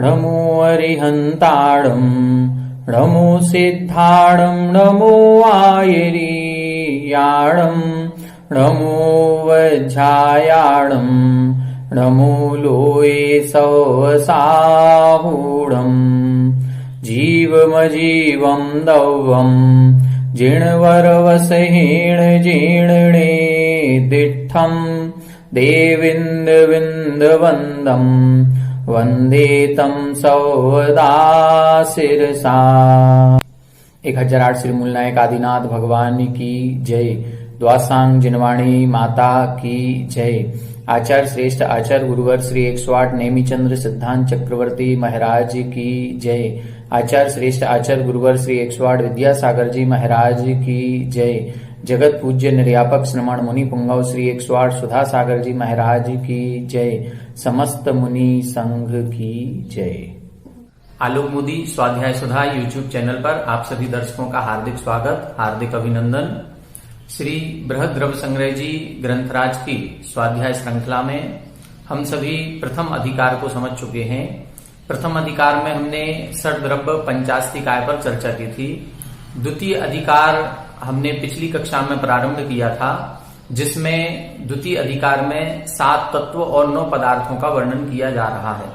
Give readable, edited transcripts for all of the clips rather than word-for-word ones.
नमो अरिहन्ताणं नमो सिद्धाणं नमो आयर्याणं नमो वज्रायाणं नमो लोये सवसाहूढं जीवमजीवं दौवं जिणवरवसहेण जीर्णे दिट्ठं देविन्दविन्दवन्दम् वंदे तम सौदा शिरसा। 1008 श्री मूलनायक आदिनाथ भगवान की जय। द्वासांग जिनवाणी माता की जय। आचार्य श्रेष्ठ आचार्य गुरुवर श्री 108 नेमीचंद्र सिद्धांत चक्रवर्ती महाराज की जय। आचार्य श्रेष्ठ आचार्य गुरुवर श्री 108 विद्यासागर जी महाराज की जय। जगत पूज्य निर्यापक श्रमण मुनि पुंगव श्री 108 सुधा सागर जी महाराज की जय। समस्त मुनि संघ की जय। आलोक मोदी स्वाध्याय सुधा यूट्यूब चैनल पर आप सभी दर्शकों का हार्दिक स्वागत, हार्दिक अभिनंदन। श्री बृहद द्रव्य संग्रह जी ग्रंथराज की स्वाध्याय श्रृंखला में हम सभी प्रथम अधिकार को समझ चुके हैं। प्रथम अधिकार में हमने षड्द्रव्य पंचास्तिकाय पर चर्चा की थी। द्वितीय अधिकार हमने पिछली कक्षा में प्रारंभ किया था, जिसमें द्वितीय अधिकार में 7 तत्व और 9 पदार्थों का वर्णन किया जा रहा है।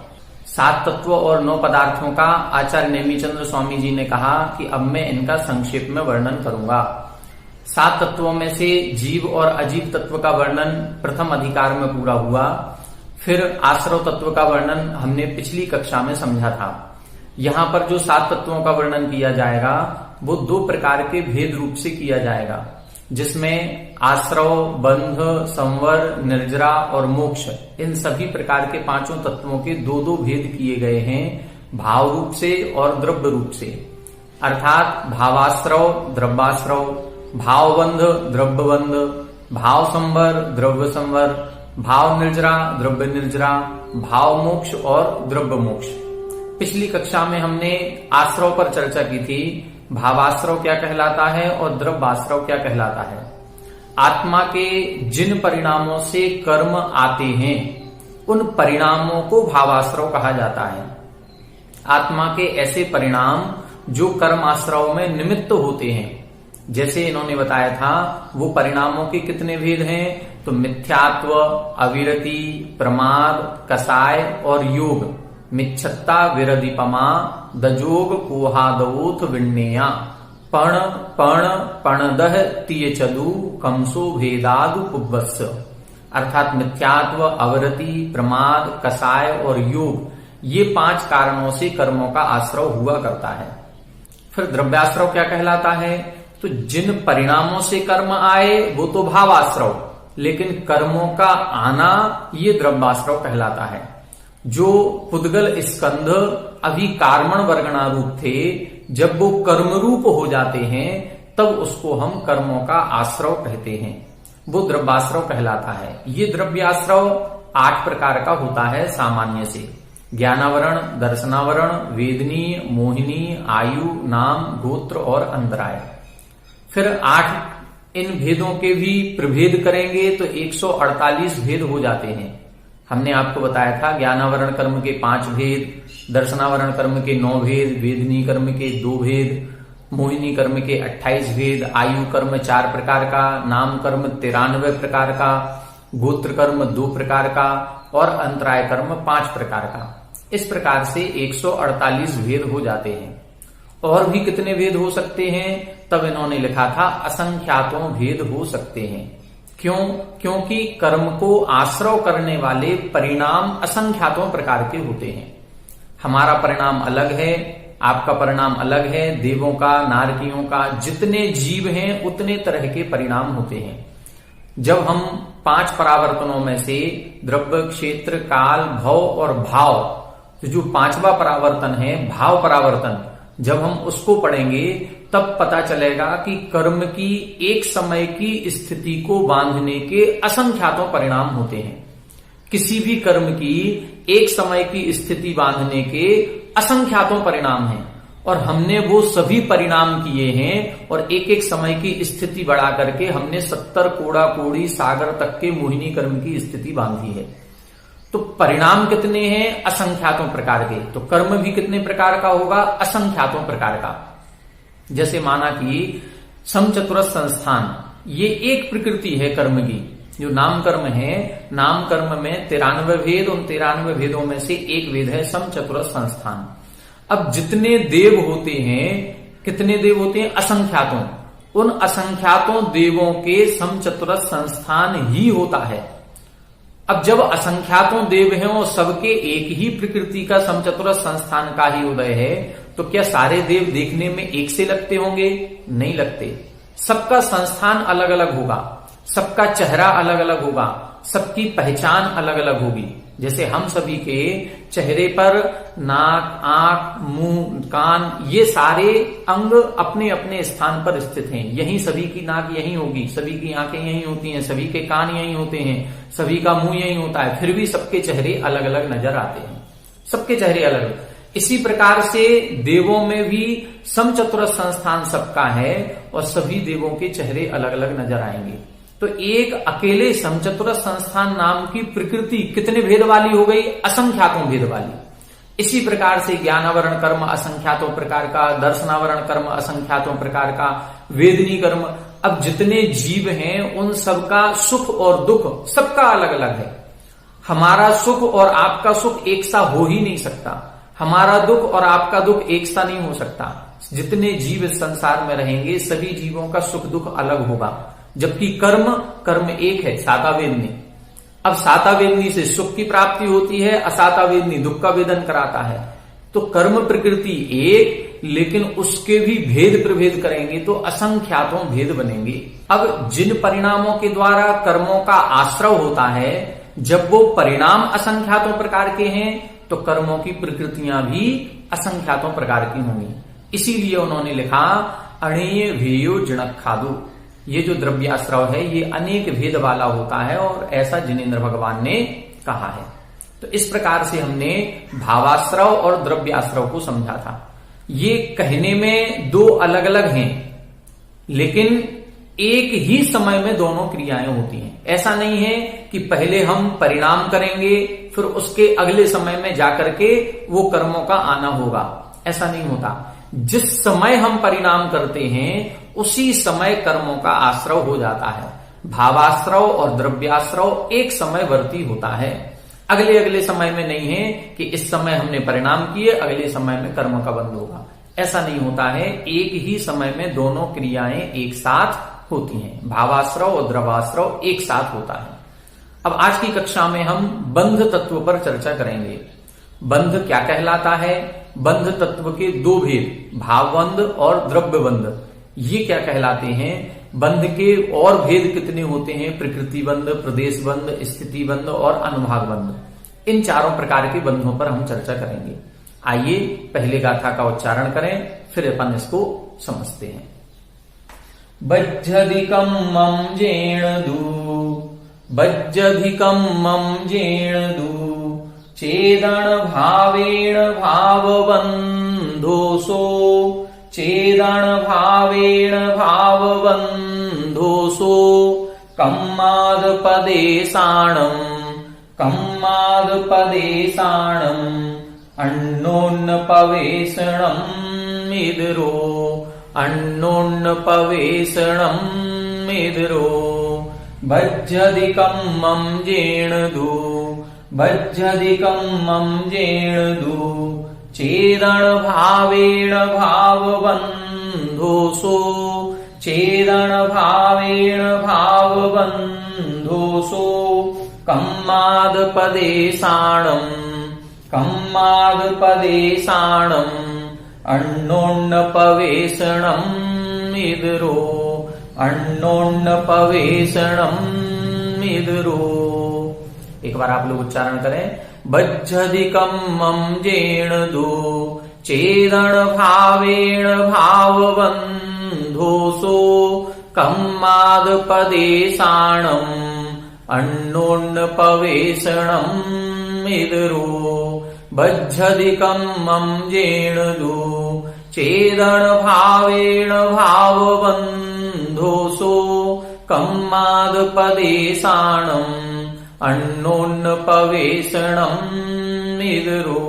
7 तत्व और 9 पदार्थों का आचार्य नेमीचंद्र स्वामी जी ने कहा कि अब मैं इनका संक्षेप में वर्णन करूंगा। 7 तत्वों में से जीव और अजीव तत्व का वर्णन प्रथम अधिकार में पूरा हुआ। फिर आश्रव तत्व का वर्णन हमने पिछली कक्षा में समझा था। यहाँ पर जो 7 तत्वों का वर्णन किया जाएगा वो 2 प्रकार के भेद रूप से किया जाएगा, जिसमें आश्रव, बंध, संवर, निर्जरा और मोक्ष, इन सभी प्रकार के 5 तत्वों के 2-2 भेद किए गए हैं, भाव रूप से और द्रव्य रूप से। अर्थात भावाश्रव, द्रव्याश्रव, भावबंध, द्रव्यबंध, भाव संवर, द्रव्य संवर, भाव निर्जरा, द्रव्य निर्जरा, भाव मोक्ष और द्रव्य मोक्ष। पिछली कक्षा में हमने आश्रव पर चर्चा की थी। भावाश्रव क्या कहलाता है और द्रव्याश्रव क्या कहलाता है। आत्मा के जिन परिणामों से कर्म आते हैं उन परिणामों को भावाश्रव कहा जाता है। आत्मा के ऐसे परिणाम जो कर्माश्रव में निमित्त होते हैं, जैसे इन्होंने बताया था, वो परिणामों के कितने भेद हैं, तो मिथ्यात्व, अविरति, प्रमाद, कसाय और योग। मिच्छत्ता विरदिपमा दजोग कोहादवोथ विण्णेया पण पण पणदह तीयचदु कमसो भेदादु पुब्बस्स। अर्थात मिथ्यात्व, अवरति, प्रमाद, कसाय और योग, ये 5 कारणों से कर्मों का आश्रव हुआ करता है। फिर द्रव्याश्रव क्या कहलाता है, तो जिन परिणामों से कर्म आए वो तो भावाश्रव, लेकिन कर्मों का आना ये द्रव्याश्रव कहलाता है। जो पुद्गल स्कंध अभी कार्मण वर्गणा रूप थे, जब वो कर्म रूप हो जाते हैं तब उसको हम कर्मों का आश्रव कहते हैं, वो द्रव्याश्रव कहलाता है। ये द्रव्याश्रव 8 प्रकार का होता है सामान्य से। ज्ञानावरण, दर्शनावरण, वेदनी, मोहिनी, आयु, नाम, गोत्र और अंतराय। फिर 8 इन भेदों के भी प्रभेद करेंगे तो 148 भेद हो जाते हैं। हमने आपको बताया था ज्ञानावरण कर्म के 5 भेद, दर्शनावरण कर्म के 9 भेद, वेदनी कर्म के 2 भेद, मोहिनी कर्म के 28 भेद, आयु कर्म 4 प्रकार का, नाम कर्म 93 प्रकार का, गोत्र कर्म 2 प्रकार का और अंतराय कर्म 5 प्रकार का। इस प्रकार से 148 भेद हो जाते हैं। और भी कितने भेद हो सकते हैं, तब इन्होंने लिखा था असंख्यातों भेद हो सकते हैं। क्यों? क्योंकि कर्म को आश्रव करने वाले परिणाम असंख्यातों प्रकार के होते हैं। हमारा परिणाम अलग है, आपका परिणाम अलग है, देवों का, नारकियों का, जितने जीव हैं उतने तरह के परिणाम होते हैं। जब हम 5 परावर्तनों में से द्रव्य, क्षेत्र, काल, भव और भाव, तो जो 5वां परावर्तन है भाव परावर्तन, जब हम उसको पढ़ेंगे तब पता चलेगा कि कर्म की एक समय की स्थिति को बांधने के असंख्यातों परिणाम होते हैं। किसी भी कर्म की एक समय की स्थिति बांधने के असंख्यातों परिणाम हैं और हमने वो सभी परिणाम किए हैं और एक एक समय की स्थिति बढ़ा करके हमने 70 कोड़ा कोड़ी सागर तक के मोहिनी कर्म की स्थिति बांधी है। तो परिणाम कितने हैं? असंख्यातों प्रकार के। तो कर्म भी कितने प्रकार का होगा? असंख्यातों प्रकार का। जैसे माना कि समचतुरस्र संस्थान, ये एक प्रकृति है कर्म की। जो नाम कर्म है, नाम कर्म में 93 भेद, उन 93 भेदों में से एक भेद है समचतुरस्र संस्थान। अब जितने देव होते हैं, कितने देव होते हैं? असंख्यातों। उन असंख्यातों देवों के समचतुरस्र संस्थान ही होता है। अब जब असंख्यातों देव हैं और सबके एक ही प्रकृति का समचतुरस्र संस्थान का ही उदय है, तो क्या सारे देव देखने में एक से लगते होंगे? नहीं लगते। सबका संस्थान अलग अलग होगा, सबका चेहरा अलग अलग होगा, सबकी पहचान अलग अलग होगी। जैसे हम सभी के चेहरे पर नाक, आंख, मुंह, कान, ये सारे अंग अपने अपने स्थान पर स्थित हैं। यहीं सभी की नाक यहीं होगी, सभी की आंखें यहीं होती हैं, सभी के कान यहीं होते हैं, सभी का मुंह यहीं होता है, फिर भी सबके चेहरे अलग अलग नजर आते हैं। सबके चेहरे अलग अलग। इसी प्रकार से देवों में भी समचतुरस्र संस्थान सबका है और सभी देवों के चेहरे अलग अलग नजर आएंगे। तो एक अकेले समचतुरस्र संस्थान नाम की प्रकृति कितने भेद वाली हो गई? असंख्यातों भेद वाली। इसी प्रकार से ज्ञानावरण कर्म असंख्यातों प्रकार का, दर्शनावरण कर्म असंख्यातों प्रकार का, वेदनी कर्म। अब जितने जीव हैं उन सबका सुख और दुख सबका अलग अलग है। हमारा सुख और आपका सुख एक सा हो ही नहीं सकता, हमारा दुख और आपका दुख एक सा नहीं हो सकता। जितने जीव इस संसार में रहेंगे सभी जीवों का सुख दुख अलग होगा। जबकि कर्म एक है, साता वेदनी। अब साता वेदनी से सुख की प्राप्ति होती है, असाता वेदनी दुख का वेदन कराता है। तो कर्म प्रकृति एक, लेकिन उसके भी भेद प्रभेद करेंगे तो असंख्यातों भेद बनेंगे। अब जिन परिणामों के द्वारा कर्मों का आश्रय होता है, जब वो परिणाम असंख्यातों प्रकार के हैं तो कर्मों की प्रकृतियां भी असंख्यातों प्रकार की होंगी। इसीलिए उन्होंने लिखा अणेय भेयो जिणखादु। ये जो द्रव्याश्रव है ये अनेक भेद वाला होता है और ऐसा जिनेन्द्र भगवान ने कहा है। तो इस प्रकार से हमने भावाश्रव और द्रव्याश्रव को समझा था। ये कहने में दो अलग अलग हैं, लेकिन एक ही समय में दोनों क्रियाएं होती हैं। ऐसा नहीं है कि पहले हम परिणाम करेंगे फिर उसके अगले समय में जाकर के वो कर्मों का आना होगा, ऐसा नहीं होता। जिस समय हम परिणाम करते हैं उसी समय कर्मों का आश्रव हो जाता है। भावाश्रव और द्रव्याश्रव एक समय वर्ती होता है, अगले अगले समय में नहीं है कि इस समय हमने परिणाम किए अगले समय में कर्म का बंध होगा, ऐसा नहीं होता है। एक ही समय में दोनों क्रियाएं एक साथ होती हैं, भावाश्रव और द्रवाश्रव एक साथ होता है। अब आज की कक्षा में हम बंध तत्व पर चर्चा करेंगे। बंध क्या कहलाता है? बंध तत्व के दो भेद, भावबंध और द्रव्य बंध, ये क्या कहलाते हैं? बंध के और भेद कितने होते हैं? प्रकृति बंध, प्रदेश बंध, स्थिति बंध और अनुभाग बंध। इन चारों प्रकार के बंधों पर हम चर्चा करेंगे। आइए पहले गाथा का उच्चारण करें, फिर अपन इसको समझते हैं। बज्झधिकं मम जेणदु, बज्झधिकं मम जेणदु, चेदन भावेण भावबन्धोसो, चेदन भावेण भावबन्धोसो, कम्मादपदेशाणम्, कम्मादपदेशाणम्, अन्योन्यपवेशणम् मिदरो, अन्योन्यपवेशणम् मिदरो। बज्झधिकं मम जेणदु, बज्झधिकं मम जेणदु, चेदन भावेण भावबन्धोसो, चेदन भावेण भावबन्धोसो, कम्मादपदेशाणम्, कम्मादपदेशाणम्, अन्योन्यपवेशणम् मिदरो, अन्योन्यपवेशणम् मिदरो। एक बार आप लोग उच्चारण करें। बज्झधिकं मम जेणदु, चेदन भावेण भावबन्धोसो, कम्मादपदेशाणम्, अन्योन्यपवेशणम् मिदरो। बज्झधिकं मम जेणदु, चेदन भावेण भावबन्धोसो, कम्मादपदेशाणम्, अन्योन्यपवेशनम् इदरो।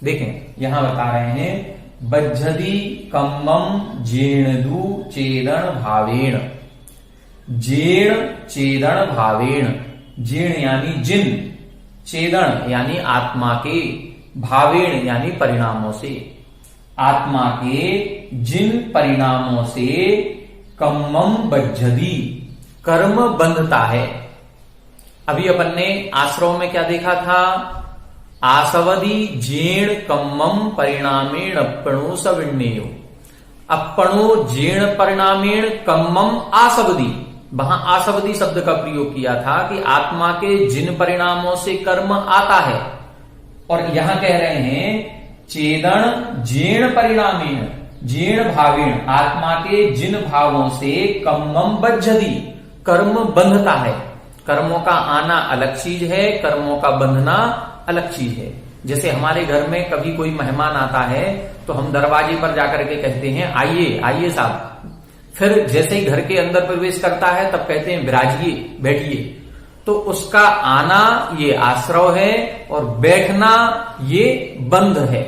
देखें यहां बता रहे हैं बज्झति कम्मम जीर्णदु चेदन भावेण। जीर्ण चेदन भावेण, जीर्ण यानी जिन, चेदन यानी आत्मा के, भावेण यानी परिणामों से, आत्मा के जिन परिणामों से कम्मम बज्झति कर्म बंधता है। अभी अपन ने आश्रव में क्या देखा था? आसवदी जीर्ण कम्मम परिणामेण अपणो सविण्येयो। अपणो जीर्ण परिणामेण कम्मम आसवदी, वहां आसवदी शब्द का प्रयोग किया था कि आत्मा के जिन परिणामों से कर्म आता है। और यहां कह रहे हैं चेदन जीर्ण परिणामेण, जीर्ण भावेण, आत्मा के जिन भावों से कम्मम बज्झति कर्म बंधता है। कर्मों का आना अलग चीज है, कर्मों का बंधना अलग चीज है। जैसे हमारे घर में कभी कोई मेहमान आता है तो हम दरवाजे पर जाकर के कहते हैं आइए आइए साहब। फिर जैसे ही घर के अंदर प्रवेश करता है तब कहते हैं विराजिए, बैठिए। तो उसका आना ये आश्रव है और बैठना ये बंध है।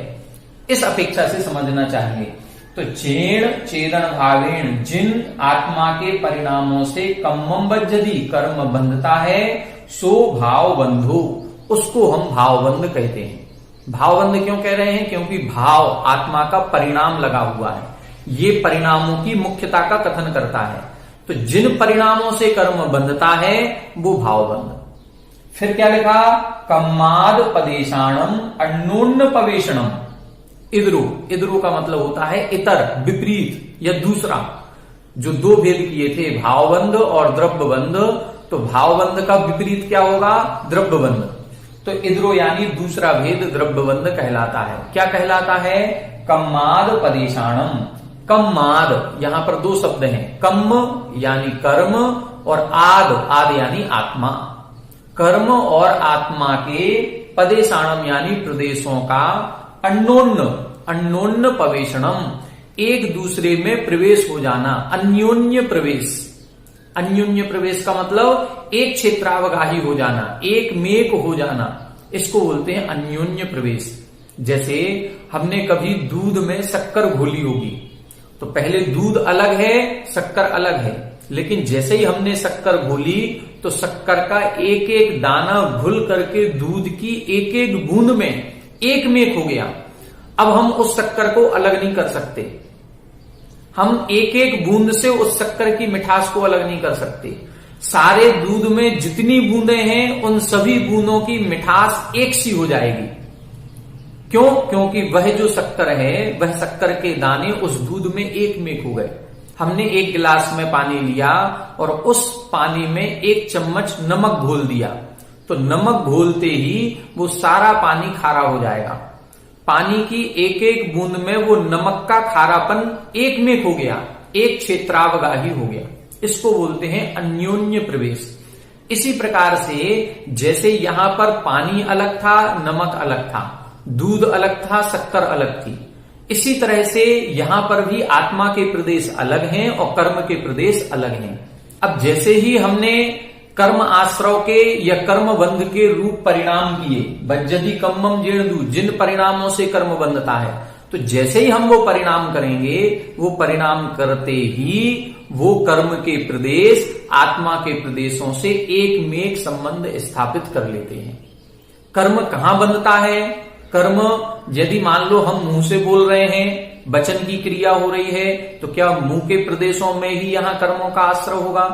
इस अपेक्षा से समझना चाहिए। तो चेण चेदन भावेण, जिन आत्मा के परिणामों से कम्मम बज्झति कर्म बंधता है, सो भाव बंधु, उसको हम भावबंध कहते हैं। भावबंध क्यों कह रहे हैं? क्योंकि भाव आत्मा का परिणाम लगा हुआ है, ये परिणामों की मुख्यता का कथन करता है। तो जिन परिणामों से कर्म बंधता है वो भावबंध। फिर क्या लिखा? कम्माद पदेशाणम अन्योन्य पवेशनम इदरु। इदरु का मतलब होता है इतर, विपरीत या दूसरा। जो दो भेद किए थे भावबंध और द्रव्यबंध, तो भावबंध का विपरीत क्या होगा? द्रव्यबंध। तो इदरो यानी दूसरा भेद द्रव्यबंध कहलाता है। क्या कहलाता है? कम्माद पदेशाणम। कम्माद, यहां पर दो शब्द हैं, कम्म यानी कर्म और आद, आद यानी आत्मा। कर्म और आत्मा के पदेशाणम यानी प्रदेशों का अन्योन्य, अन्योन्य पवेशनम, एक दूसरे में प्रवेश हो जाना, अन्योन्य प्रवेश। अन्योन्य प्रवेश का मतलब एक क्षेत्रावगाही हो जाना, एक मेक हो जाना, इसको बोलते हैं अन्योन्य प्रवेश। जैसे हमने कभी दूध में शक्कर घोली होगी, तो पहले दूध अलग है, शक्कर अलग है, लेकिन जैसे ही हमने शक्कर घोली तो शक्कर का एक एक दाना घुल करके दूध की एक एक बूंद में एक मेक हो गया। अब हम उस शक्कर को अलग नहीं कर सकते, हम एक एक बूंद से उस शक्कर की मिठास को अलग नहीं कर सकते। सारे दूध में जितनी बूंदें हैं उन सभी बूंदों की मिठास एक सी हो जाएगी। क्यों? क्योंकि वह जो शक्कर है, वह शक्कर के दाने उस दूध में एक मेक हो गए। हमने एक गिलास में पानी लिया और उस पानी में एक चम्मच नमक घोल दिया, तो नमक घोलते ही वो सारा पानी खारा हो जाएगा। पानी की एक एक बूंद में वो नमक का खारापन एक मेक हो गया, एक क्षेत्रावगाही हो गया। इसको बोलते हैं अन्योन्य प्रवेश। इसी प्रकार से जैसे यहां पर पानी अलग था, नमक अलग था, दूध अलग था, शक्कर अलग थी, इसी तरह से यहां पर भी आत्मा के प्रदेश अलग हैं और कर्म के प्रदेश अलग हैं। अब जैसे ही हमने कर्म आश्रव के या कर्म बंध के रूप परिणाम किए, बज्झति कम्मम जीर्णदु, जिन परिणामों से कर्म बंधता है, तो जैसे ही हम वो परिणाम करेंगे, वो परिणाम करते ही वो कर्म के प्रदेश आत्मा के प्रदेशों से एक मेक संबंध स्थापित कर लेते हैं। कर्म कहां बंधता है? कर्म यदि मान लो हम मुंह से बोल रहे हैं, वचन की क्रिया हो रही है, तो क्या मुंह के प्रदेशों में ही यहां कर्मों का आश्रय होगा?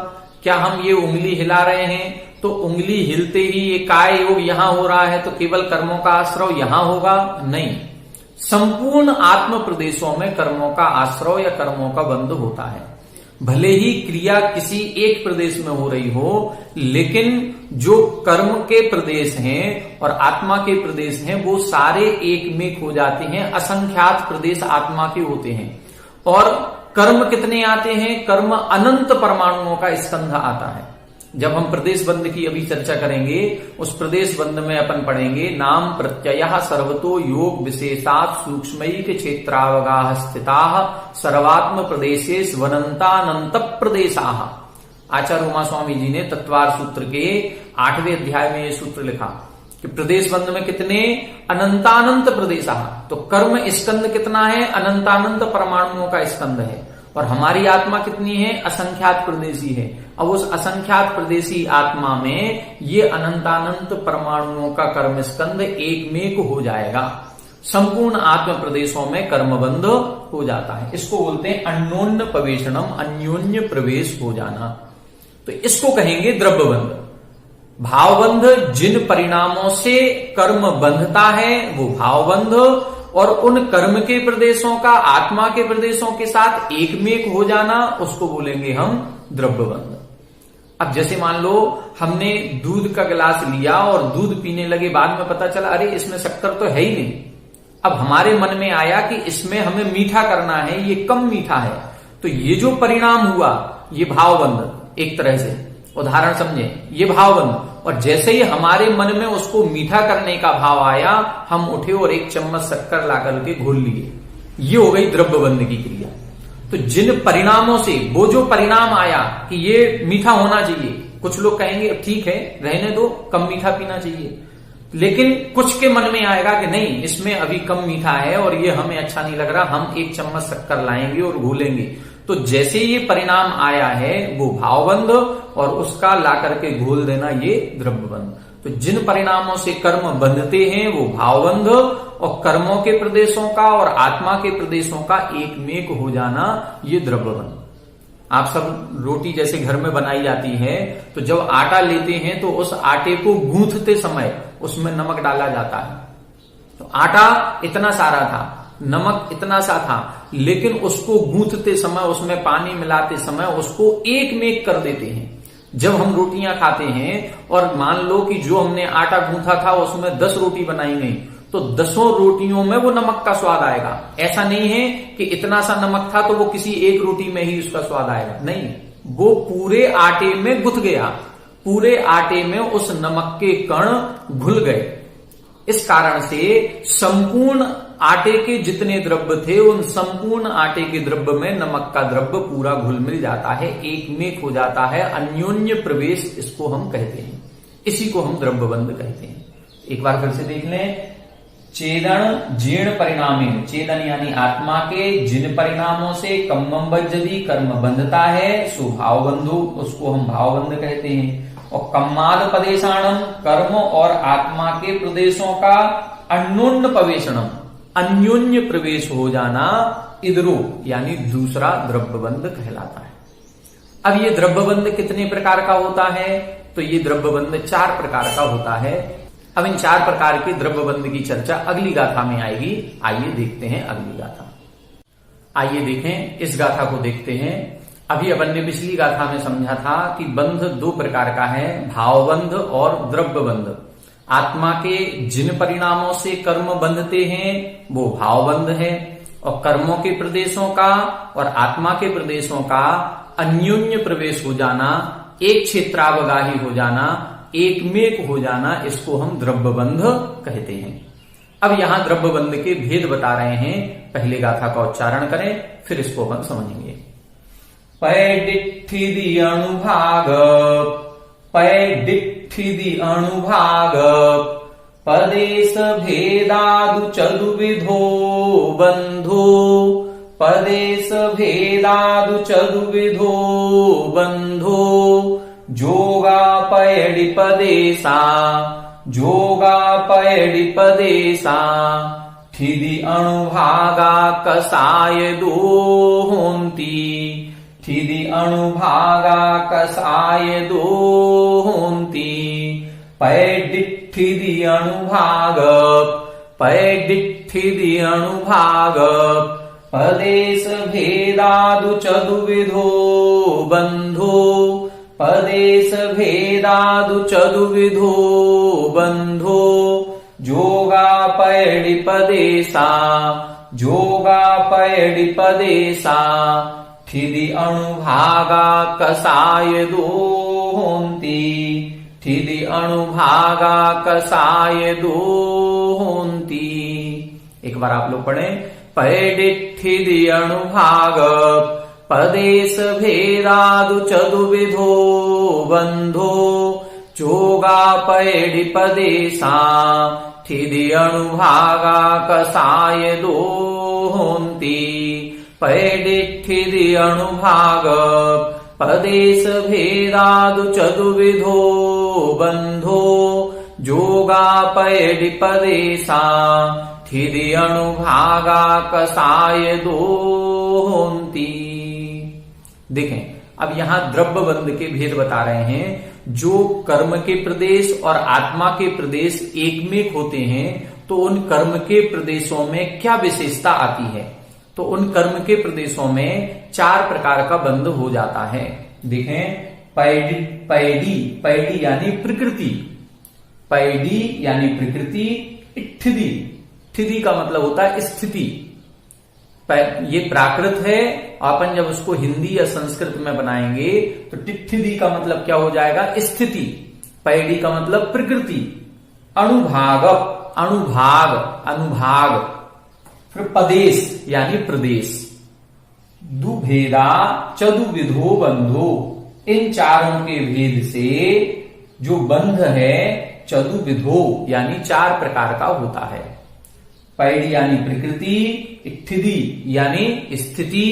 क्या हम ये उंगली हिला रहे हैं तो उंगली हिलते ही ये काय योग यहां हो रहा है, तो केवल कर्मों का आश्रय यहां होगा? नहीं, संपूर्ण आत्म प्रदेशों में कर्मों का आश्रय या कर्मों का बंध होता है। भले ही क्रिया किसी एक प्रदेश में हो रही हो, लेकिन जो कर्म के प्रदेश हैं और आत्मा के प्रदेश हैं वो सारे एक में हो जाते हैं। असंख्यात प्रदेश आत्मा के होते हैं। और कर्म कितने आते हैं? कर्म अनंत परमाणुओं का स्कंध आता है। जब हम प्रदेश बंध की अभी चर्चा करेंगे, उस प्रदेश बंध में अपन पढ़ेंगे नाम प्रत्यय सर्वतो योग विशेषात सूक्ष्मैक क्षेत्रावगाह स्थिता सर्वात्म प्रदेशेष वनंतानंत प्रदेशाः। आचार्य उमा स्वामी जी ने तत्वार सूत्र के 8वें अध्याय में यह सूत्र लिखा कि प्रदेश बंध में कितने अनंतानंत प्रदेश। तो कर्म स्कंद कितना है? अनंतानंत परमाणुओं का स्कंद है। और हमारी आत्मा कितनी है? असंख्यात प्रदेशी है। अब उस असंख्यात प्रदेशी आत्मा में ये अनंतानंत परमाणुओं का कर्म स्कंद एक मेक हो जाएगा। संपूर्ण आत्म प्रदेशों में कर्मबंध हो जाता है। इसको बोलते हैं अन्योन्य प्रवेशनम, अन्योन्य प्रवेश हो जाना। तो इसको कहेंगे द्रव्यबंध। भावबंध जिन परिणामों से कर्म बंधता है वो भावबंध, और उन कर्म के प्रदेशों का आत्मा के प्रदेशों के साथ एकमेक हो जाना, उसको बोलेंगे हम द्रव्यबंध। अब जैसे मान लो हमने दूध का गिलास लिया और दूध पीने लगे, बाद में पता चला अरे इसमें शक्कर तो है ही नहीं। अब हमारे मन में आया कि इसमें हमें मीठा करना है, ये कम मीठा है। तो ये जो परिणाम हुआ ये भावबंध, एक तरह से उदाहरण समझे, ये भावबंध। और जैसे ही हमारे मन में उसको मीठा करने का भाव आया, हम उठे और 1 चम्मच शक्कर ला करके घोल लिए। ये हो गई द्रव्यबंध की क्रिया। तो जिन परिणामों से, वो जो परिणाम आया कि ये मीठा होना चाहिए, कुछ लोग कहेंगे ठीक है रहने दो, कम मीठा पीना चाहिए। लेकिन कुछ के मन में आएगा कि नहीं इसमें अभी कम मीठा है और ये हमें अच्छा नहीं लग रहा, हम 1 चम्मच शक्कर लाएंगे और घोलेंगे। तो जैसे ये परिणाम आया है वो भावबंध, और उसका ला करके घोल देना ये द्रव्यबंध। तो जिन परिणामों से कर्म बंधते हैं वो भावबंध, और कर्मों के प्रदेशों का और आत्मा के प्रदेशों का एकमेक हो जाना ये द्रव्यबंध। आप सब रोटी जैसे घर में बनाई जाती है, तो जब आटा लेते हैं तो उस आटे को गूंथते समय उसमें नमक डाला जाता है। तो आटा इतना सारा था, नमक इतना सा था, लेकिन उसको गूंथते समय, उसमें पानी मिलाते समय उसको एक मेक कर देते हैं। जब हम रोटियां खाते हैं और मान लो कि जो हमने आटा गूंथा था उसमें 10 रोटी बनाई गई, तो 10 रोटियों में वो नमक का स्वाद आएगा। ऐसा नहीं है कि इतना सा नमक था तो वो किसी एक रोटी में ही उसका स्वाद आएगा, नहीं, वो पूरे आटे में गुथ गया, पूरे आटे में उस नमक के कण घुल गए। इस कारण से संपूर्ण आटे के जितने द्रव्य थे उन संपूर्ण आटे के द्रव्य में नमक का द्रव्य पूरा घुल मिल जाता है, एकमेक हो जाता है, अन्योन्य प्रवेश इसको हम कहते हैं। इसी को हम द्रव्यबंध कहते हैं। एक बार फिर से देख लें। चेदन जीर्ण परिणामी, चेदन यानी आत्मा के जिन परिणामों से कम्मम बज्जति कर्म बंधता है सो भावबंधु, उसको हम भावबंध कहते हैं। और कम्माद प्रदेशाणम, कर्म और आत्मा के प्रदेशों का अन्योन्य प्रवेशनम, अन्योन्य प्रवेश हो जाना इधरो यानी दूसरा द्रव्यबंध कहलाता है। अब ये द्रव्यबंध कितने प्रकार का होता है? तो ये द्रव्यबंध 4 प्रकार का होता है। अब इन 4 प्रकार के द्रव्यबंध की चर्चा अगली गाथा में आएगी। आइए देखते हैं अगली गाथा। आइए देखें, इस गाथा को देखते हैं। अभी अपन ने पिछली गाथा में समझा था कि बंध 2 प्रकार का है, भावबंध और द्रव्यबंध। आत्मा के जिन परिणामों से कर्म बंधते हैं वो भावबंध है, और कर्मों के प्रदेशों का और आत्मा के प्रदेशों का अन्योन्य प्रवेश हो जाना, एक क्षेत्रावगाही हो जाना, एकमेक हो जाना, इसको हम द्रव्यबंध कहते हैं। अब यहां द्रव्यबंध के भेद बता रहे हैं। पहले गाथा का उच्चारण करें, फिर इसको हम समझेंगे। पैडिठिदि अणुभाग, पैडिठिदि अणुभाग, पदेश भेदादु चतुर्विधो बंधो, पदेश भेदादु चतुर्विधो बंधो, जोगापयडि पदेशा, जोगापयडि पदेशा, ठिदि अणुभागा कसाय दोहोन्ति, ठिदि अणुभागा कसाय दोहोन्ति, पैडिठिदि अणुभाग, पैडिठिदि अणुभाग, पदेश भेदादु चतुर्विधो बंधो, पदेश भेदादु चतुर्विधो बंधो, जोगापयडि पदेशा, जोगापयडि पदेशा, ठिदि अणुभागा कसाय दोहोन्ति, ठिदि अणुभागा कसाय दोहोन्ति। एक बार आप लोग पढ़ें। पैडिठिदि अणुभाग, पदेश भेदादु चतुर्विधो बंधो जोगा पैडि पदेशा ठिदि अनुभागा कसाय दोहन्ति पैडिठिदि अनुभाग पदेश भेदादु चतुर्विधो बंधो जोगा पैडि पदेशा ठिदि अनुभागा कसाय दोहन्ति। देखें, अब यहां द्रव्य बंध के भेद बता रहे हैं। जो कर्म के प्रदेश और आत्मा के प्रदेश एक में होते हैं तो उन कर्म के प्रदेशों में क्या विशेषता आती है। तो उन कर्म के प्रदेशों में 4 प्रकार का बंध हो जाता है। देखें, पैडी यानी प्रकृति, पैडी यानी प्रकृति, ठिदि का मतलब होता है स्थिति। ये प्राकृत है, अपन जब उसको हिंदी या संस्कृत में बनाएंगे तो टिठिदि का मतलब क्या हो जाएगा, स्थिति। पैडी का मतलब प्रकृति। अनुभाग फिर पदेश यानी प्रदेश। दुभेदा चतुर्विधो बंधो, इन चारों के भेद से जो बंध है चतुर्विधो यानी 4 प्रकार का होता है। पैडी यानी प्रकृति, ठिदि यानी स्थिति,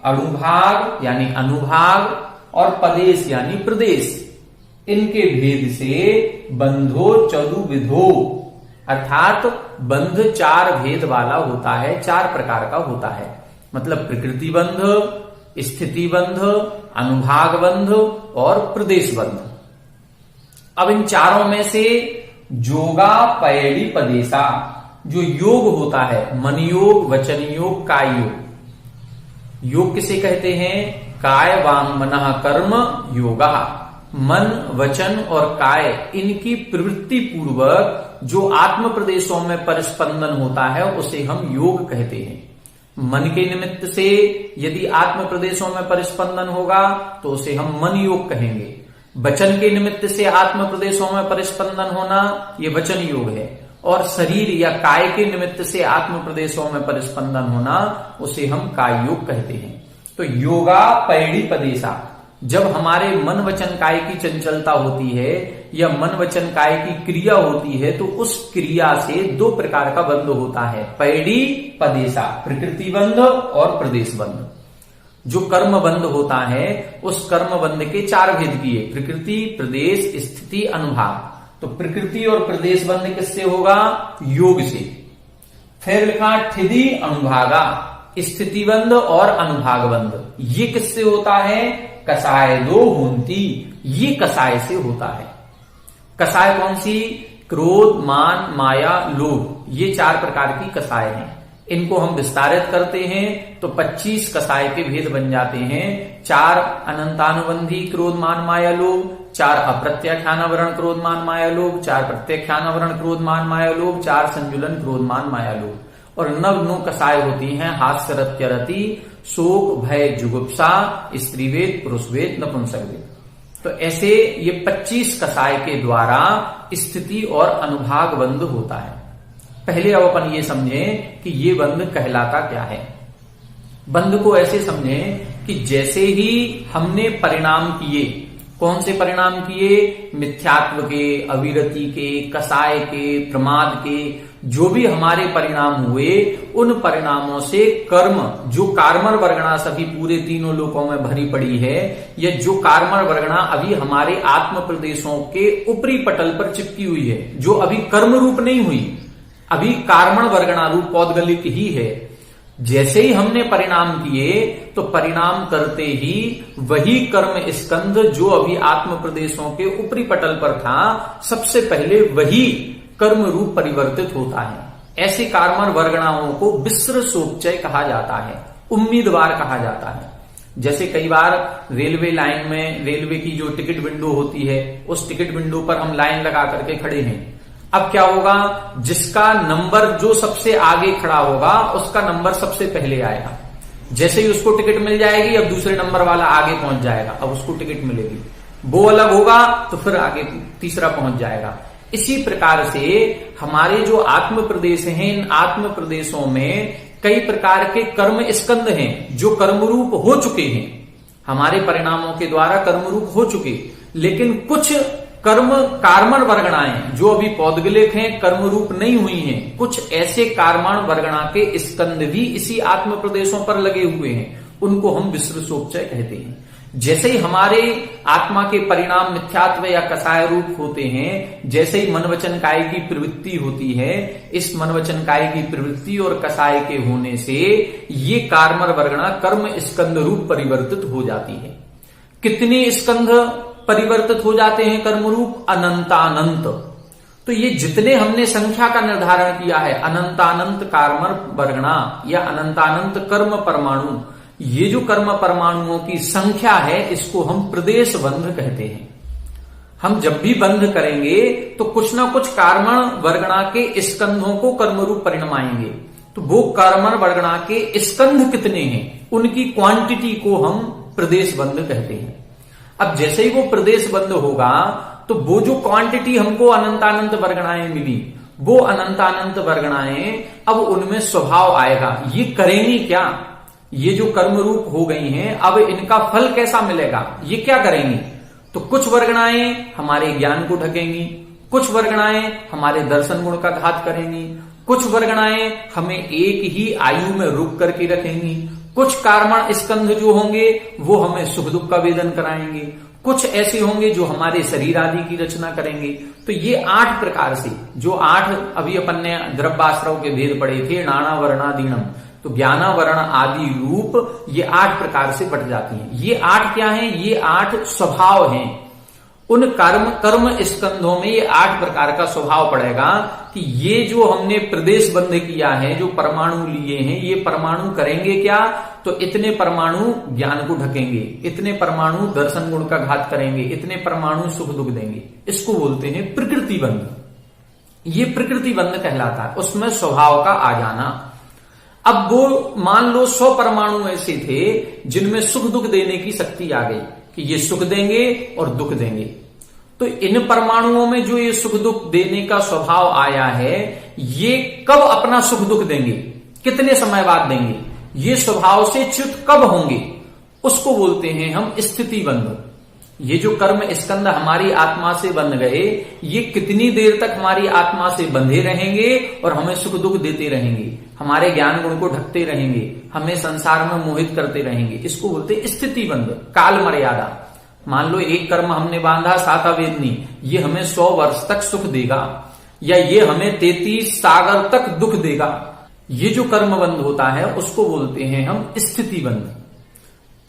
अणुभाग यानी अनुभाग और पदेश यानी प्रदेश। इनके भेद से बंधो चतुर्विधो, अर्थात बंध 4 भेद वाला होता है, 4 प्रकार का होता है। मतलब प्रकृति बंध, स्थिति बंध, अनुभाग बंध और प्रदेश बंध। अब इन चारों में से जोगा पैडी पदेशा, जो योग होता है, मन योग, वचन योग, काय योग। योग किसे कहते हैं, काय वांग मनः कर्म योगा। मन, वचन और काय, इनकी प्रवृत्ति पूर्वक जो आत्म प्रदेशों में परिस्पंदन होता है उसे हम योग कहते हैं। मन के निमित्त से यदि आत्म प्रदेशों में परिस्पंदन होगा तो उसे हम मन योग कहेंगे। वचन के निमित्त से आत्म प्रदेशों में परिस्पंदन होना, ये वचन योग है। और शरीर या काय के निमित्त से आत्म प्रदेशों में परिस्पंदन होना, उसे हम काय योग कहते हैं। तो योगा पैडी पदेशा, जब हमारे मन वचन काय की चंचलता होती है या मन वचन काय की क्रिया होती है तो उस क्रिया से 2 प्रकार का बंध होता है, पैडी पदेशा, प्रकृति बंध और प्रदेश बंध। जो कर्म बंध होता है उस कर्म बंध के 4 भेद किए, प्रकृति, प्रदेश, स्थिति, अनुभाग। तो प्रकृति और प्रदेश बंध किससे होगा, योग से। फिर लिखा ठिदि अनुभागा, स्थिति बंध और अनुभाग बंध। ये किससे होता है, कसाय दोहन्ति, ये कसाय से होता है। कसाय कौन सी, क्रोध, मान, माया, लोभ, ये 4 प्रकार की कसाय हैं। इनको हम विस्तारित करते हैं तो 25 कसाय के भेद बन जाते हैं। 4 अनंतानुबंधी क्रोध मान माया लोभ, 4 अप्रत्याख्यानावरण क्रोध मान माया लोभ, 4 प्रत्याख्यानावरण क्रोध मान माया लोभ, 4 संजुलन क्रोध मान माया लोभ। और 9 कसाय होती हैं, हास्य रत्य रति, शोक, भय, जुगुप्सा, स्त्रीवेद, पुरुषवेद, नपुंसकवेद। तो ऐसे ये 25 कसाय के द्वारा स्थिति और अनुभाग बंध होता है। पहले अब अपन ये समझें कि ये बंध कहलाता क्या है। बंध को ऐसे समझें कि जैसे ही हमने परिणाम किए, कौन से परिणाम किए, मिथ्यात्व के, अविरति के, कसाय के, प्रमाद के, जो भी हमारे परिणाम हुए, उन परिणामों से कर्म, जो कार्मर वर्गणा सभी पूरे तीनों लोकों में भरी पड़ी है, या जो कार्मर वर्गणा अभी हमारे आत्म प्रदेशों के ऊपरी पटल पर चिपकी हुई है, जो अभी कर्म रूप नहीं हुई, अभी कार्मण वर्गणा रूप पौद्गलिक ही है। जैसे ही हमने परिणाम किए तो परिणाम करते ही वही कर्म स्कंध जो अभी आत्म प्रदेशों के ऊपरी पटल पर था, सबसे पहले वही कर्म रूप परिवर्तित होता है। ऐसे कार्मण वर्गणाओं को विस्र सोपचय कहा जाता है, उम्मीदवार कहा जाता है। जैसे कई बार रेलवे लाइन में, रेलवे की जो टिकट विंडो होती है, उस टिकट विंडो पर हम लाइन लगा करके खड़े हैं। अब क्या होगा, जिसका नंबर जो सबसे आगे खड़ा होगा उसका नंबर सबसे पहले आएगा। जैसे ही उसको टिकट मिल जाएगी, अब दूसरे नंबर वाला आगे पहुंच जाएगा, अब उसको टिकट मिलेगी। वो अलग होगा तो फिर आगे तीसरा पहुंच जाएगा। इसी प्रकार से हमारे जो आत्म प्रदेश हैं, इन आत्म प्रदेशों में कई प्रकार के कर्म स्कंध हैं जो कर्मरूप हो चुके हैं, हमारे परिणामों के द्वारा कर्मरूप हो चुके, लेकिन कुछ कर्म कार्मण वर्गणाएं जो अभी पौद्गलिक हैं, कर्मरूप नहीं हुई हैं, कुछ ऐसे कार्मण वर्गणा के स्कंध भी इसी आत्म प्रदेशों पर लगे हुए हैं, उनको हम विसृसोपचय कहते हैं। जैसे ही हमारे आत्मा के परिणाम मिथ्यात्व या कसाय रूप होते हैं, जैसे ही मन वचन काय की प्रवृत्ति होती है, इस मन वचन काय की प्रवृत्ति और कसाय के होने से ये कार्मण वर्गणा कर्म स्कंध रूप परिवर्तित हो जाती है। कितने स्कंध परिवर्तित हो जाते हैं कर्म रूप? अनंतानंत। तो ये जितने हमने संख्या का निर्धारण किया है, अनंतानंत कार्मण वर्गणा या अनंतानंत कर्म परमाणु, ये जो कर्म परमाणुओं की संख्या है, इसको हम प्रदेश बंध कहते हैं। हम जब भी बंध करेंगे तो कुछ ना कुछ कार्मण वर्गणा के स्कंधों को कर्मरूप परिणमाएंगे। तो वो कार्मण वर्गणा के स्कंध कितने हैं, उनकी क्वांटिटी को हम प्रदेश बंध कहते हैं। अब जैसे ही वो प्रदेश बंध होगा तो वो जो क्वांटिटी हमको अनंतानंत वर्गणाएं मिली, वो अनंतानंत वर्गणाएं अब उनमें स्वभाव आएगा। ये करेंगी क्या? ये जो कर्म रूप हो गई हैं, अब इनका फल कैसा मिलेगा? ये क्या करेंगी? तो कुछ वर्गणाएं हमारे ज्ञान को ढकेंगी, कुछ वर्गणाएं हमारे दर्शन गुण का घात करेंगी, कुछ वर्गणाएं हमें एक ही आयु में रुक करके रखेंगी, कुछ कार्मण स्कंध जो होंगे वो हमें सुख दुख का वेदन कराएंगे, कुछ ऐसे होंगे जो हमारे शरीर आदि की रचना करेंगे। तो ये 8 प्रकार से, जो 8 अभी अपन ने द्रव्याश्रव के भेद पढ़े थे, नाना वर्णादीनम, तो ज्ञाना वर्ण आदि रूप, ये 8 प्रकार से बट जाती हैं। ये 8 क्या हैं? ये 8 स्वभाव हैं। उन कर्म स्कंधों में ये 8 प्रकार का स्वभाव पड़ेगा कि ये जो हमने प्रदेश बंध किया है, जो परमाणु लिए हैं, ये परमाणु करेंगे क्या? तो इतने परमाणु ज्ञान को ढकेंगे, इतने परमाणु दर्शन गुण का घात करेंगे, इतने परमाणु सुख दुख देंगे। इसको बोलते हैं प्रकृति बंध। ये प्रकृति बंध कहलाता है, उसमें स्वभाव का आ जाना। अब वो मान लो 100 परमाणु ऐसे थे जिनमें सुख दुख देने की शक्ति आ गई कि ये सुख देंगे और दुख देंगे। तो इन परमाणुओं में जो ये सुख दुख देने का स्वभाव आया है, ये कब अपना सुख दुख देंगे, कितने समय बाद देंगे, ये स्वभाव से च्युत कब होंगे, उसको बोलते हैं हम स्थिति बंध। ये जो कर्म स्कंध हमारी आत्मा से बन गए, ये कितनी देर तक हमारी आत्मा से बंधे रहेंगे और हमें सुख दुख देते रहेंगे, हमारे ज्ञान गुण को ढकते रहेंगे, हमें संसार में मोहित करते रहेंगे। इसको बोलते स्थिति बंध, काल मर्यादा। मान लो एक कर्म हमने बांधा सातावेदनी, ये हमें 100 वर्ष तक सुख देगा, या ये हमें 33 सागर तक दुख देगा। ये जो कर्म बंध होता है उसको बोलते हैं हम स्थिति बंध।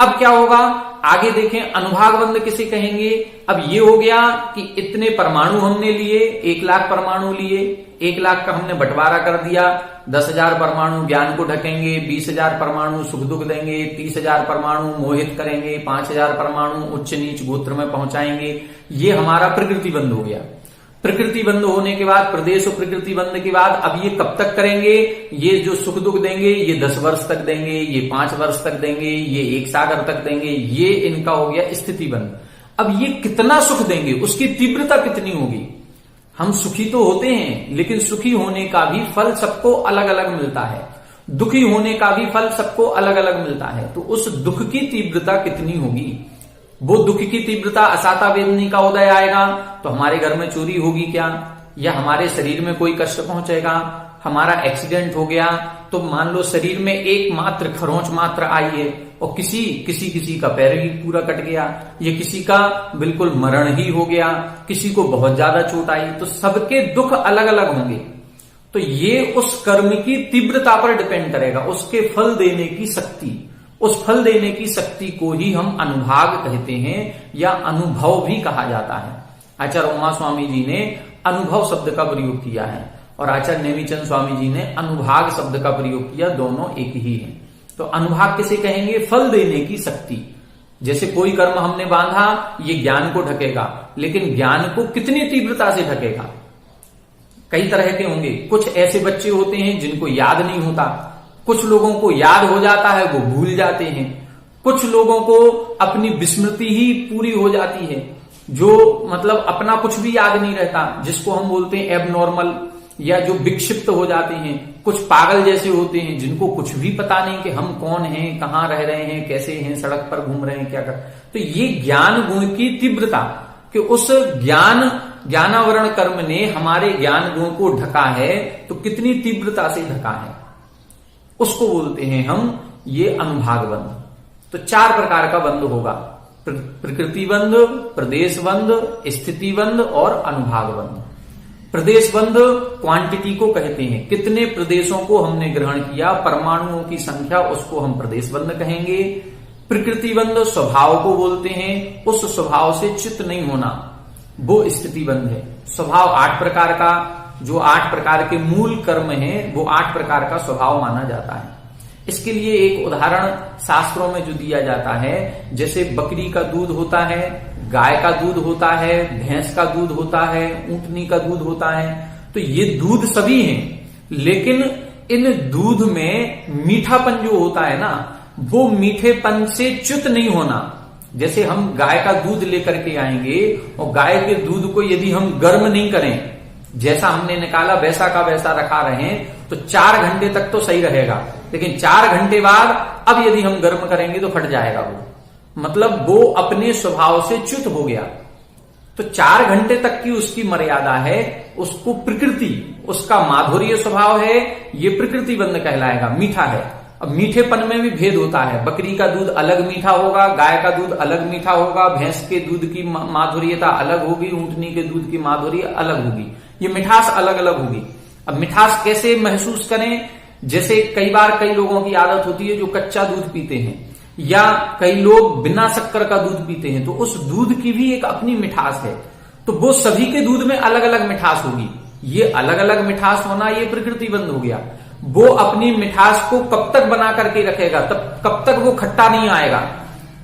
अब क्या होगा आगे देखें, अनुभाग बंध किसे कहेंगे? अब ये हो गया कि इतने परमाणु हमने लिए, 1 लाख परमाणु लिए, 1 लाख का हमने बंटवारा कर दिया, 10,000 परमाणु ज्ञान को ढकेंगे, 20,000 परमाणु सुख दुख देंगे, 30,000 परमाणु मोहित करेंगे, 5,000 परमाणु उच्च नीच गोत्र में पहुंचाएंगे। ये हमारा प्रकृति बंध हो गया। प्रकृति बंध होने के बाद, प्रदेश और प्रकृति बंध के बाद अब ये कब तक करेंगे? ये जो सुख दुख देंगे ये 10 वर्ष तक देंगे, ये 5 वर्ष तक देंगे, ये 1 सागर तक देंगे। ये इनका हो गया स्थिति बंध। अब ये कितना सुख देंगे, उसकी तीव्रता कितनी होगी? हम सुखी तो होते हैं, लेकिन सुखी होने का भी फल सबको अलग अलग मिलता है, दुखी होने का भी फल सबको अलग अलग मिलता है। तो उस दुख की तीव्रता कितनी होगी? वो दुख की तीव्रता असाता वेदनी का उदय आएगा तो हमारे घर में चोरी होगी क्या, या हमारे शरीर में कोई कष्ट पहुंचेगा, हमारा एक्सीडेंट हो गया तो मान लो शरीर में एक मात्र खरोंच मात्र आई है और किसी का पैर ही पूरा कट गया, या किसी का बिल्कुल मरण ही हो गया, किसी को बहुत ज्यादा चोट आई, तो सबके दुख अलग अलग होंगे। तो ये उस कर्म की तीव्रता पर डिपेंड करेगा, उसके फल देने की शक्ति। उस फल देने की शक्ति को ही हम अनुभाग कहते हैं या अनुभव भी कहा जाता है। आचार्य उमा स्वामी जी ने अनुभव शब्द का प्रयोग किया है और आचार्य नेमिचंद स्वामी जी ने अनुभाग शब्द का प्रयोग किया, दोनों एक ही है। तो अनुभाग किसे कहेंगे? फल देने की शक्ति। जैसे कोई कर्म हमने बांधा, ये ज्ञान को ढकेगा, लेकिन ज्ञान को कितनी तीव्रता से ढकेगा? कई तरह के होंगे। कुछ ऐसे बच्चे होते हैं जिनको याद नहीं होता, कुछ लोगों को याद हो जाता है, वो भूल जाते हैं, कुछ लोगों को अपनी विस्मृति ही पूरी हो जाती है, जो मतलब अपना कुछ भी याद नहीं रहता, जिसको हम बोलते हैं एबनॉर्मल, या जो विक्षिप्त हो जाते हैं, कुछ पागल जैसे होते हैं, जिनको कुछ भी पता नहीं कि हम कौन हैं, कहाँ रह रहे हैं, कैसे हैं, सड़क पर घूम रहे हैं, क्या कर। तो ये ज्ञान गुण की तीव्रता, कि उस ज्ञानावरण कर्म ने हमारे ज्ञान गुण को ढका है, तो कितनी तीव्रता से ढका है, उसको बोलते हैं हम ये अनुभाग बंध। तो 4 प्रकार का बंध होगा, प्रकृति बंध, प्रदेश बंध, स्थिति बंध और अनुभाग बंध। प्रदेश बंध क्वांटिटी को कहते हैं, कितने प्रदेशों को हमने ग्रहण किया, परमाणुओं की संख्या, उसको हम प्रदेश बंध कहेंगे। प्रकृति बंध स्वभाव को बोलते हैं, उस स्वभाव से च्युत नहीं होना, वो स्थिति बंध है। स्वभाव 8 प्रकार का, जो 8 प्रकार के मूल कर्म हैं, वो 8 प्रकार का स्वभाव माना जाता है। इसके लिए एक उदाहरण शास्त्रों में जो दिया जाता है, जैसे बकरी का दूध होता है, गाय का दूध होता है, भैंस का दूध होता है, ऊंटनी का दूध होता है। तो ये दूध सभी हैं, लेकिन इन दूध में मीठापन जो होता है ना, वो मीठेपन से च्युत नहीं होना। जैसे हम गाय का दूध लेकर के आएंगे और गाय के दूध को यदि हम गर्म नहीं करें, जैसा हमने निकाला वैसा का वैसा रखा रहे, तो 4 घंटे तक तो सही रहेगा, लेकिन 4 घंटे बाद अब यदि हम गर्म करेंगे तो फट जाएगा वो, मतलब वो अपने स्वभाव से च्युत हो गया। तो 4 घंटे तक की उसकी मर्यादा है, उसको प्रकृति, उसका माधुर्य स्वभाव है, ये प्रकृति बंध कहलाएगा, मीठा है। अब मीठेपन में भी भेद होता है, बकरी का दूध अलग मीठा होगा, गाय का दूध अलग मीठा होगा, भैंस के दूध की माधुर्यता अलग होगी, ऊंटनी के दूध की माधुर्य अलग होगी, ये मिठास अलग अलग होगी। अब मिठास कैसे महसूस करें, जैसे कई बार कई लोगों की आदत होती है जो कच्चा दूध पीते हैं, या कई लोग बिना शक्कर का दूध पीते हैं, तो उस दूध की भी एक अपनी मिठास है, तो वो सभी के दूध में अलग अलग मिठास होगी। ये अलग अलग मिठास होना ये प्रकृति बंध हो गया। वो अपनी मिठास को कब तक बना करके रखेगा, तब कब तक वो खट्टा नहीं आएगा।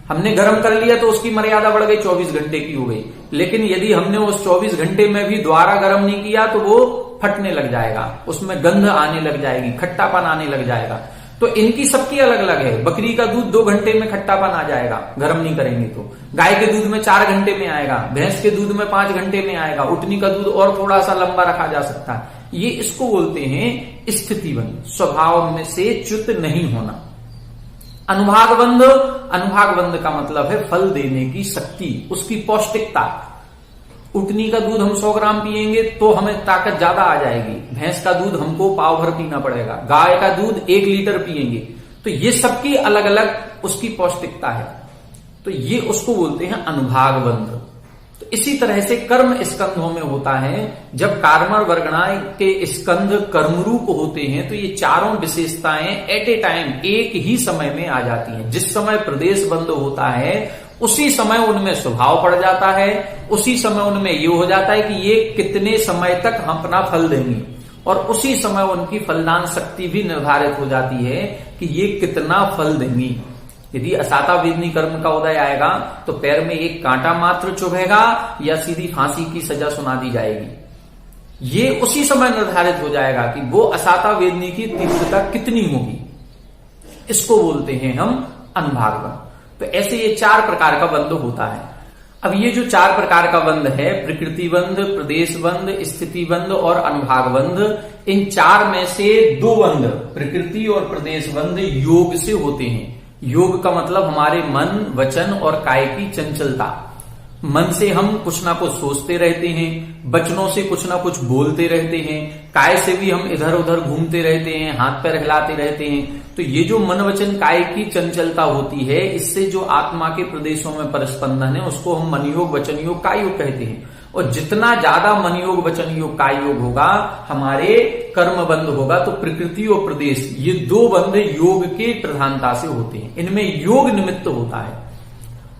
हमने गर्म कर लिया तो उसकी मर्यादा बढ़ गई, 24 घंटे की हो गई, लेकिन यदि हमने उस 24 घंटे में भी दोबारा गर्म नहीं किया तो वो फटने लग जाएगा, उसमें गंध आने लग जाएगी, खट्टापन आने लग जाएगा। तो इनकी सबकी अलग अलग है। बकरी का दूध 2 घंटे में खट्टापन आ जाएगा गर्म नहीं करेंगे तो, गाय के दूध में 4 घंटे में आएगा, भैंस के दूध में 5 घंटे में आएगा, ऊँटनी का दूध और थोड़ा सा लंबा रखा जा सकता है। ये इसको बोलते हैं स्थिति बंध, स्वभाव में से च्युत नहीं होना। अनुभाग बंध, अनुभाग बंध का मतलब है फल देने की शक्ति, उसकी पौष्टिकता। ऊँटनी का दूध हम 100 ग्राम पिएंगे तो हमें ताकत ज्यादा आ जाएगी, भैंस का दूध हमको पाव भर पीना पड़ेगा, गाय का दूध 1 लीटर पिएंगे, तो ये सबकी अलग अलग उसकी पौष्टिकता है, तो ये उसको बोलते हैं अनुभाग बंध। तो इसी तरह से कर्म स्कंधों में होता है, जब कार्मण वर्गणाएं के स्कंध कर्मरूप होते हैं तो ये चारों विशेषताएं एट ए टाइम एक ही समय में आ जाती हैं। जिस समय प्रदेश बंध होता है उसी समय उनमें स्वभाव पड़ जाता है, उसी समय उनमें ये हो जाता है कि ये कितने समय तक हम अपना फल देंगे, और उसी समय उनकी फलदान शक्ति भी निर्धारित हो जाती है कि ये कितना फल देंगी। यदि असाता वेदनी कर्म का उदय आएगा तो पैर में एक कांटा मात्र चुभेगा या सीधी फांसी की सजा सुना दी जाएगी, ये उसी समय निर्धारित हो जाएगा कि वो असाता वेदनी की तीव्रता कितनी होगी। इसको बोलते हैं हम अनुभाग बंध। तो ऐसे ये 4 प्रकार का बंध होता है। अब ये जो 4 प्रकार का बंध है, प्रकृति बंध, प्रदेश बंध, स्थिति बंध और अनुभाग बंध, इन 4 में से 2 बंध, प्रकृति और प्रदेश बंध, योग से होते हैं। योग का मतलब हमारे मन, वचन और काय की चंचलता। मन से हम कुछ ना कुछ सोचते रहते हैं, वचनों से कुछ ना कुछ बोलते रहते हैं, काय से भी हम इधर उधर घूमते रहते हैं, हाथ पैर हिलाते रहते हैं। तो ये जो मन वचन काय की चंचलता होती है, इससे जो आत्मा के प्रदेशों में परस्पंदन है उसको हम मन योग, वचन योग, काय योग कहते हैं। और जितना ज्यादा मन योग, वचन योग, काय योग होगा, हमारे कर्म बंध होगा। तो प्रकृति और प्रदेश, ये 2 बंध योग के प्रधानता से होते हैं, इनमें योग निमित्त होता है।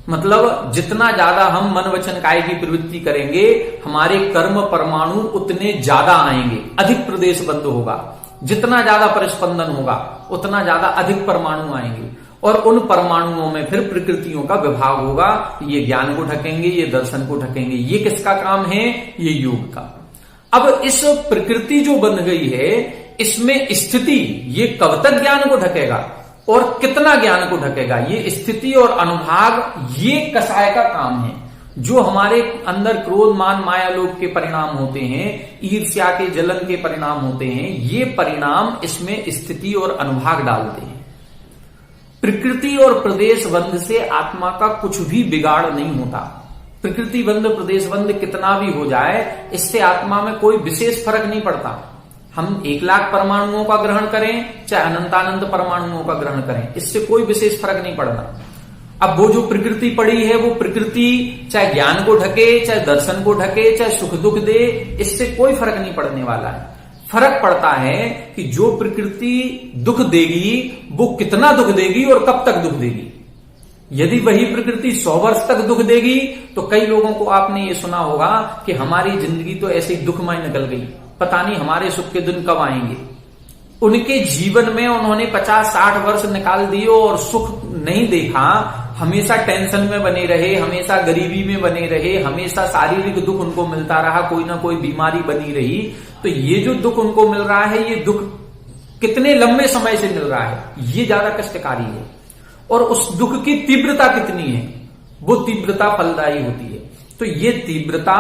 मतलब जितना ज्यादा हम मन वचन काय की प्रवृत्ति करेंगे, हमारे कर्म परमाणु उतने ज्यादा आएंगे, अधिक प्रदेश बंध होगा। जितना ज्यादा परिस्पंदन होगा उतना ज्यादा अधिक परमाणु आएंगे, और उन परमाणुओं में फिर प्रकृतियों का विभाग होगा। ये ज्ञान को ढकेंगे, ये दर्शन को ढकेंगे। ये किसका काम है? ये योग का। अब इस प्रकृति जो बन गई है, इसमें स्थिति, ये कब तक ज्ञान को ढकेगा और कितना ज्ञान को ढकेगा? ये स्थिति और अनुभाग, ये कसाय का काम है। जो हमारे अंदर क्रोध मान माया लोभ के परिणाम होते हैं, ईर्ष्या के जलन के परिणाम होते हैं, ये परिणाम इसमें स्थिति और अनुभाग डालते हैं। प्रकृति और प्रदेश बंध से आत्मा का कुछ भी बिगाड़ नहीं होता। प्रकृति बंध प्रदेश बंध कितना भी हो जाए, इससे आत्मा में कोई विशेष फर्क नहीं पड़ता। हम 1,00,000 परमाणुओं का ग्रहण करें चाहे अनंतानंत परमाणुओं का ग्रहण करें, इससे कोई विशेष फर्क नहीं पड़ता। अब वो जो प्रकृति पड़ी है, वो प्रकृति चाहे ज्ञान को ढके, चाहे दर्शन को ढके, चाहे सुख दुख दे, इससे कोई फर्क नहीं पड़ने वाला है। फर्क पड़ता है कि जो प्रकृति दुख देगी वो कितना दुख देगी और कब तक दुख देगी। यदि वही प्रकृति 100 वर्ष तक दुख देगी तो कई लोगों को आपने ये सुना होगा कि हमारी जिंदगी तो ऐसे ही दुखमय निकल गई, पता नहीं हमारे सुख के दिन कब आएंगे। उनके जीवन में उन्होंने 50-60 वर्ष निकाल दिए और सुख नहीं देखा, हमेशा टेंशन में बने रहे, हमेशा गरीबी में बने रहे, हमेशा शारीरिक दुख उनको मिलता रहा, कोई ना कोई बीमारी बनी रही। तो ये जो दुख उनको मिल रहा है, ये दुख कितने लंबे समय से मिल रहा है, ये ज्यादा कष्टकारी है। और उस दुख की तीव्रता कितनी है, वो तीव्रता फलदायी होती है। तो ये तीव्रता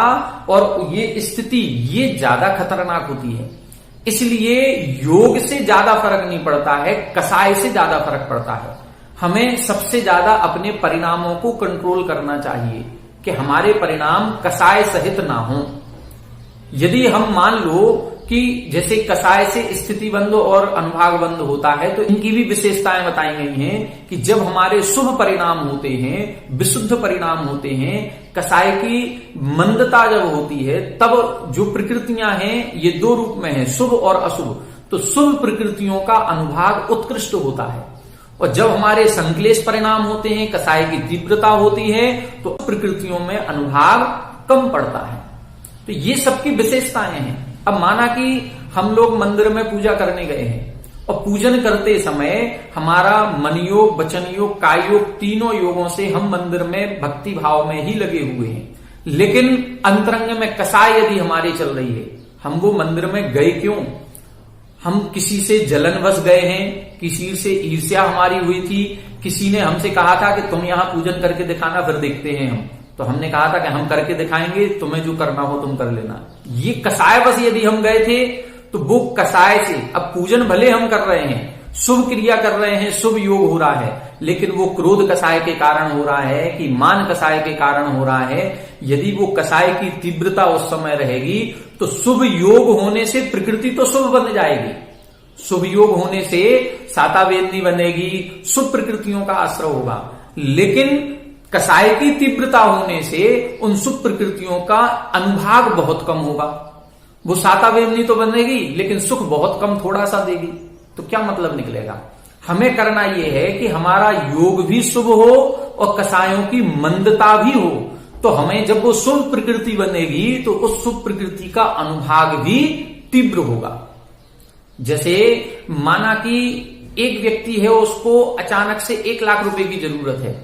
और ये स्थिति ये ज्यादा खतरनाक होती है। इसलिए योग से ज्यादा फर्क नहीं पड़ता है, कसाय से ज्यादा फर्क पड़ता है। हमें सबसे ज्यादा अपने परिणामों को कंट्रोल करना चाहिए कि हमारे परिणाम कसाय सहित ना हो। यदि हम मान लो कि जैसे कसाय से स्थिति बंध और अनुभाग बंध होता है, तो इनकी भी विशेषताएं बताई गई हैं कि जब हमारे शुभ परिणाम होते हैं, विशुद्ध परिणाम होते हैं, कसाय की मंदता जब होती है, तब जो प्रकृतियां हैं ये 2 रूप में है, शुभ और अशुभ। तो शुभ प्रकृतियों का अनुभाग उत्कृष्ट होता है, और जब हमारे संक्लेश परिणाम होते हैं, कसाय की तीव्रता होती है, तो प्रकृतियों में अनुभाग कम पड़ता है। तो ये सबकी विशेषताएं हैं। अब माना कि हम लोग मंदिर में पूजा करने गए हैं और पूजन करते समय हमारा मन योग, वचन योग, काय योग, तीनों योगों से हम मंदिर में भक्ति भाव में ही लगे हुए हैं, लेकिन अंतरंग में कसाय यदि हमारी चल रही है, हम वो मंदिर में गए क्यों? हम किसी से जलनवश गए हैं, किसी से ईर्ष्या हमारी हुई थी, किसी ने हमसे कहा था कि तुम यहां पूजन करके दिखाना, फिर देखते हैं हम। तो हमने कहा था कि हम करके दिखाएंगे, तुम्हें जो करना हो तुम कर लेना। ये कसाय बस यदि हम गए थे तो वो कसाय से, अब पूजन भले हम कर रहे हैं, शुभ क्रिया कर रहे हैं, शुभ योग हो रहा है, लेकिन वो क्रोध कसाय के कारण हो रहा है कि मान कसाय के कारण हो रहा है। यदि वो कसाय की तीव्रता उस समय रहेगी तो शुभ योग होने से प्रकृति तो शुभ बन जाएगी, शुभ योग होने से सातावेदनी बनेगी, शुभ प्रकृतियों का आश्रय होगा। लेकिन कसाय की तीव्रता होने से उन शुभ प्रकृतियों का अनुभाग बहुत कम होगा। वो सातावेदनी तो बनेगी लेकिन सुख बहुत कम थोड़ा सा देगी। तो क्या मतलब निकलेगा? हमें करना यह है कि हमारा योग भी शुभ हो और कसायों की मंदता भी हो। तो हमें जब वो शुभ प्रकृति बनेगी तो उस शुभ प्रकृति का अनुभाग भी तीव्र होगा। जैसे माना कि एक व्यक्ति है, उसको अचानक से 1,00,000 रुपए की जरूरत है।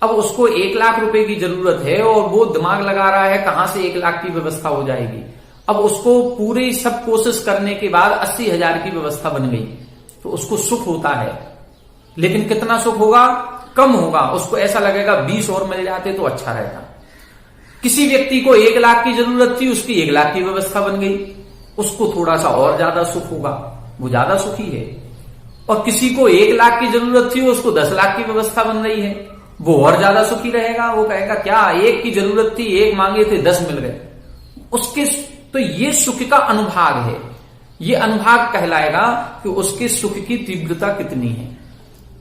अब उसको 1,00,000 रुपए की जरूरत है और वो दिमाग लगा रहा है कहां से 1,00,000 की व्यवस्था हो जाएगी। अब उसको पूरी सब कोशिश करने के बाद 80,000 की व्यवस्था बन गई, तो उसको सुख होता है, लेकिन कितना सुख होगा? कम होगा। उसको ऐसा लगेगा 20 और मिल जाते तो अच्छा रहता। किसी व्यक्ति को 1,00,000 की जरूरत थी, उसकी 1,00,000 की व्यवस्था बन गई, उसको थोड़ा सा और ज्यादा सुख होगा, वो ज्यादा सुखी है। और किसी को 1,00,000 की जरूरत थी, उसको 10,00,000 की व्यवस्था बन रही है, वो और ज्यादा सुखी रहेगा। वो कहेगा क्या 1 की जरूरत थी, 1 मांगे थे 10 मिल गए उसके। तो ये सुख का अनुभाग है, ये अनुभाग कहलाएगा कि उसके सुख की तीव्रता कितनी है।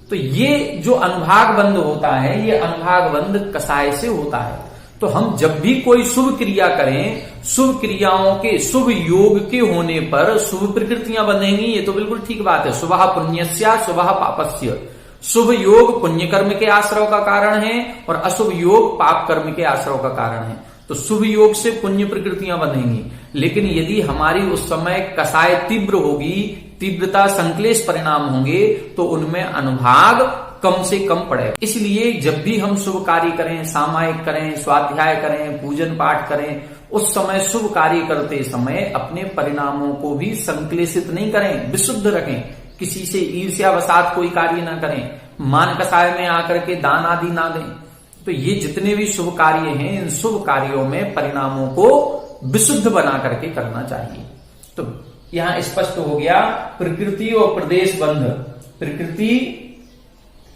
तो ये जो अनुभाग बंद होता है, ये अनुभाग बंद कसाय से होता है। तो हम जब भी कोई शुभ क्रिया करें, शुभ क्रियाओं के शुभ योग के होने पर शुभ प्रकृतियां बनेंगी, ये तो बिल्कुल ठीक बात है। शुभः पुण्यस्य शुभः पापस्य। शुभ योग पुण्य कर्म के आश्रय का कारण है और अशुभ योग पाप कर्म के आश्रय का कारण है। तो शुभ योग से पुण्य प्रकृतियां बनेंगी, लेकिन यदि हमारी उस समय कसाय तीव्र होगी, तीव्रता संक्लेश परिणाम होंगे, तो उनमें अनुभाग कम से कम पड़ेगा। इसलिए जब भी हम शुभ कार्य करें, सामायिक करें, स्वाध्याय करें, पूजन पाठ करें, उस समय शुभ कार्य करते समय अपने परिणामों को भी संक्लेशित नहीं करें, विशुद्ध रखें। किसी से ईर्ष्यावशात कोई कार्य ना करें, मान कसाय में आकर के दान आदि ना दें, तो ये जितने भी शुभ कार्य हैं, इन शुभ कार्यों में परिणामों को विशुद्ध बना करके करना चाहिए। तो यहां स्पष्ट हो गया प्रकृति और प्रदेश बंध।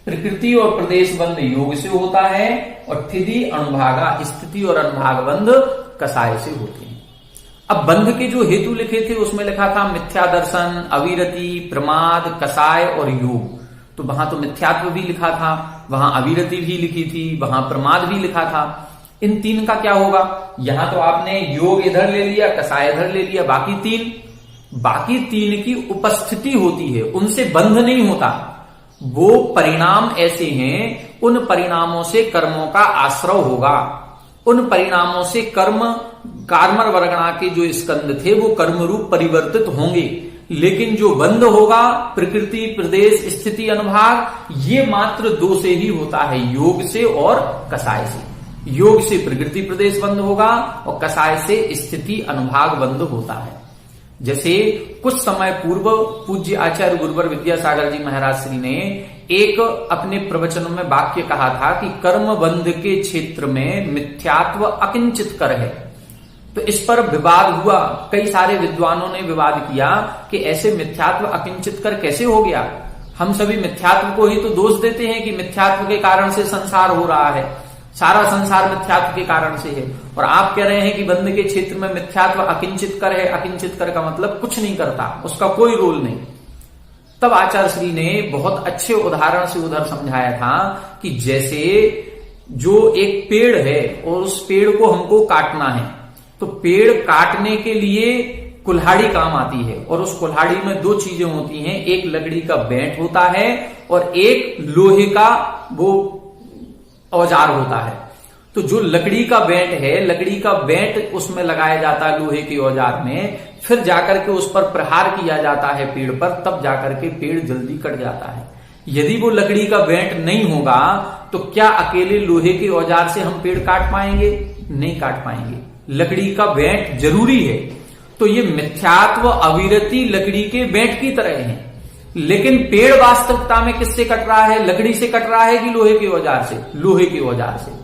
प्रकृति और प्रदेश बंध योग से होता है और स्थिति अनुभागा, स्थिति और अनुभाग बंध कसाय से होते हैं। अब बंध के जो हेतु लिखे थे उसमें लिखा था मिथ्या दर्शन, अविरति, प्रमाद, कसाय और योग। तो वहां तो मिथ्यात्व भी लिखा था, वहां अविरति भी लिखी थी, वहां प्रमाद भी लिखा था। इन तीन का क्या होगा? यहां तो आपने योग इधर ले लिया, कसाय इधर ले लिया, बाकी तीन की उपस्थिति होती है, उनसे बंध नहीं होता। वो परिणाम ऐसे हैं, उन परिणामों से कर्मों का आश्रव होगा, उन परिणामों से कार्मर वर्गणा के जो स्कंद थे वो कर्म रूप परिवर्तित होंगे। लेकिन जो बंध होगा प्रकृति, प्रदेश, स्थिति, अनुभाग, ये मात्र दो से ही होता है, योग से और कसाय से। योग से प्रकृति प्रदेश बंध होगा और कसाय से स्थिति अनुभाग बंध होता है। जैसे कुछ समय पूर्व पूज्य आचार्य गुरुवर विद्यासागर जी महाराज श्री ने एक अपने प्रवचनों में वाक्य कहा था कि कर्म बंध के क्षेत्र में मिथ्यात्व अकिंचित कर है। तो इस पर विवाद हुआ, कई सारे विद्वानों ने विवाद किया कि ऐसे मिथ्यात्व अकिंचित कर कैसे हो गया। हम सभी मिथ्यात्व को ही तो दोष देते हैं कि मिथ्यात्व के कारण से संसार हो रहा है, सारा संसार मिथ्यात्व के कारण से है। और आप कह रहे हैं कि बंध के क्षेत्र में मिथ्यात्व अकिंचित कर है। अकिंचित कर का मतलब कुछ नहीं करता, उसका कोई रोल नहीं। तब आचार्य श्री ने बहुत अच्छे उदाहरण से उधर समझाया था कि जैसे जो एक पेड़ है और उस पेड़ को हमको काटना है, तो पेड़ काटने के लिए कुल्हाड़ी काम आती है और उस कुल्हाड़ी में दो चीजें होती हैं, एक लकड़ी का बेंट होता है और एक लोहे का वो औजार होता है। तो जो लकड़ी का बेंट है, लकड़ी का बेंट उसमें लगाया जाता है लोहे के औजार में, फिर जाकर के उस पर प्रहार किया जाता है पेड़ पर, तब जाकर के पेड़ जल्दी कट जाता है। यदि वो लकड़ी का बेंट नहीं होगा तो क्या अकेले लोहे के औजार से हम पेड़ काट पाएंगे? नहीं काट पाएंगे, लकड़ी का बेंट जरूरी है। तो ये मिथ्यात्व अविरति लकड़ी के बेंट की तरह है। लेकिन पेड़ वास्तविकता में किससे कट रहा है? लकड़ी से कट रहा है कि लोहे के औजार से? लोहे के औजार से।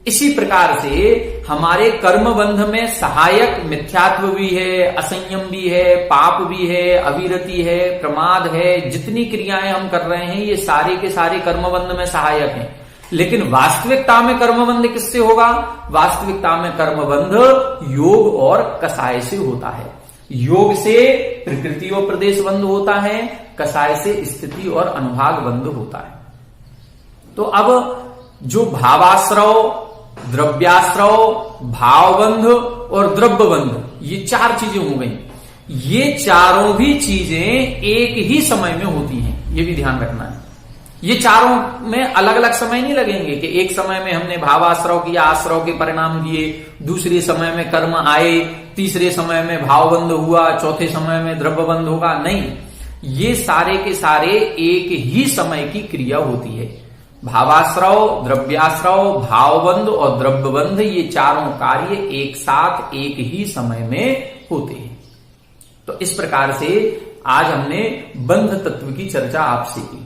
इसी प्रकार से हमारे कर्म बंध में सहायक मिथ्यात्व भी है, असंयम भी है, पाप भी है, अविरति है, प्रमाद है। जितनी क्रियाएं हम कर रहे हैं ये सारे के सारे कर्म बंध में सहायक हैं। लेकिन वास्तविकता में कर्मबंध किससे होगा? वास्तविकता में कर्मबंध योग और कसाय से होता है। योग से प्रकृति और प्रदेश बंध होता है, कसाय से स्थिति और अनुभाग बंध होता है। तो अब जो भावाश्रव, द्रव्याश्रव, भावबंध और द्रव्यबंध, ये चार चीजें हो गई। ये चारों भी चीजें एक ही समय में होती हैं, ये भी ध्यान रखना है। ये चारों में अलग अलग समय नहीं लगेंगे कि एक समय में हमने भावाश्रव किया, आश्रव के परिणाम दिए, दूसरे समय में कर्म आए, तीसरे समय में भावबंध हुआ, चौथे समय में द्रव्यबंध होगा। नहीं, ये सारे के सारे एक ही समय की क्रिया होती है। भावाश्रव, द्रव्याश्रव, भावबंध और द्रव्यबंध, ये चारों कार्य एक साथ एक ही समय में होते हैं। तो इस प्रकार से आज हमने बंध तत्व की चर्चा आपसे की।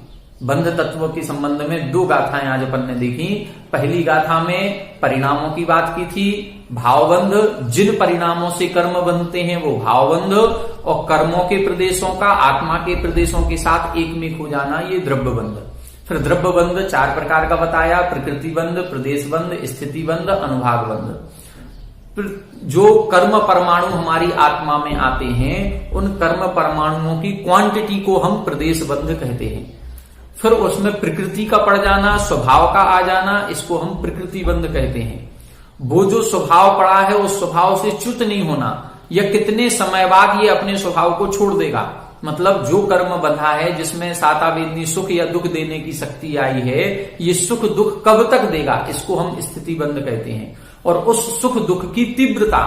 बंध तत्व के संबंध में दो गाथाएं आज अपन ने देखी। पहली गाथा में परिणामों की बात की थी, भावबंध, जिन परिणामों से कर्म बनते हैं वो भावबंध, और कर्मों के प्रदेशों का आत्मा के प्रदेशों के साथ एक में खो जाना, ये द्रव्यबंध। फिर द्रव्यबंध चार प्रकार का बताया, प्रकृति बंध, प्रदेश बंध, स्थिति बंध, अनुभाग बंध। जो कर्म परमाणु हमारी आत्मा में आते हैं, उन कर्म परमाणुओं की क्वांटिटी को हम प्रदेश बंध कहते हैं। फिर उसमें प्रकृति का पड़ जाना, स्वभाव का आ जाना, इसको हम प्रकृति बंध कहते हैं। वो जो स्वभाव पड़ा है उस स्वभाव से च्युत नहीं होना, या कितने समय बाद ये अपने स्वभाव को छोड़ देगा। मतलब जो कर्म बंधा है जिसमें सातावेदनी सुख या दुख देने की शक्ति आई है, ये सुख दुख कब तक देगा, इसको हम स्थिति बंध कहते हैं। और उस सुख दुख की तीव्रता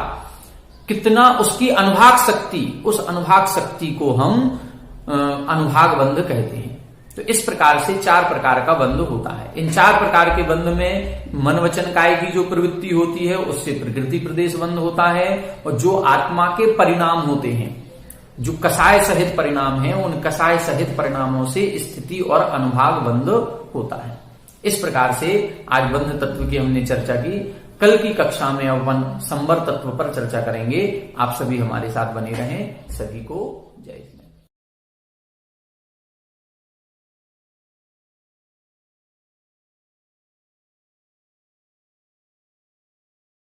कितना, उसकी अनुभाग शक्ति, उस अनुभाग शक्ति को हम अनुभाग बंध कहते हैं। तो इस प्रकार से चार प्रकार का बंध होता है। इन चार प्रकार के बंध में मन वचन काय की जो प्रवृत्ति होती है उससे प्रकृति प्रदेश बंध होता है, और जो आत्मा के परिणाम होते हैं, जो कसाय सहित परिणाम है, उन कसाय सहित परिणामों से स्थिति और अनुभाग बंध होता है। इस प्रकार से आज बंध तत्व की हमने चर्चा की। कल की कक्षा में अपन संवर तत्व पर चर्चा करेंगे। आप सभी हमारे साथ बने रहें। सभी को जय।